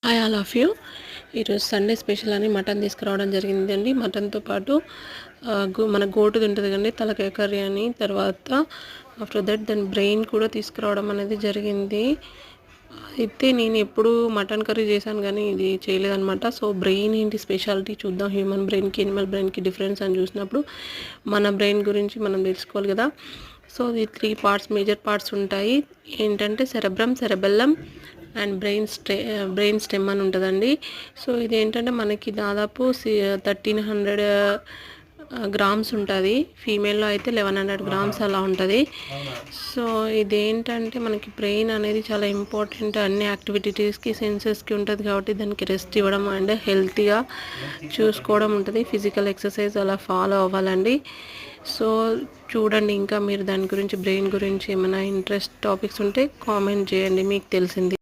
Hi all of you. ఈరోజు Sunday special అని mutton తీసుకురావడం జరిగిందండి. మటన్తో పాటు మన గోటుది ఉంటుంది కండి తలకాయ కర్రీ అని, తర్వాత ఆఫ్టర్ దట్ దాని బ్రెయిన్ కూడా తీసుకురావడం అనేది జరిగింది. అయితే నేను ఎప్పుడు మటన్ కర్రీ చేశాను కానీ ఇది చేయలేదన్నమాట. సో బ్రెయిన్ ఏంటి స్పెషాలిటీ చూద్దాం. హ్యూమన్ బ్రెయిన్కి ఎనిమల్ బ్రెయిన్కి డిఫరెన్స్ అని చూసినప్పుడు మన బ్రెయిన్ గురించి మనం తెలుసుకోవాలి కదా. సో ఇది 3 పార్ట్స్, మేజర్ పార్ట్స్ ఉంటాయి. ఏంటంటే cerebrum, cerebellum and brain stem అని ఉంటుందండి. సో ఇదేంటంటే మనకి దాదాపు 1300 గ్రామ్స్ ఉంటుంది. ఫీమేల్లో అయితే 1100 గ్రామ్స్ అలా ఉంటుంది. సో ఇదేంటంటే మనకి బ్రెయిన్ అనేది చాలా ఇంపార్టెంట్. అన్ని యాక్టివిటీస్కి, సెన్సెస్కి ఉంటుంది కాబట్టి దానికి రెస్ట్ ఇవ్వడం అండ్ హెల్తీగా చూసుకోవడం ఉంటుంది. ఫిజికల్ ఎక్సర్సైజ్ అలా ఫాలో అవ్వాలండి. సో చూడండి, ఇంకా మీరు దాని గురించి, బ్రెయిన్ గురించి ఏమైనా ఇంట్రెస్ట్ టాపిక్స్ ఉంటే కామెంట్ చేయండి మీకు తెలిసింది.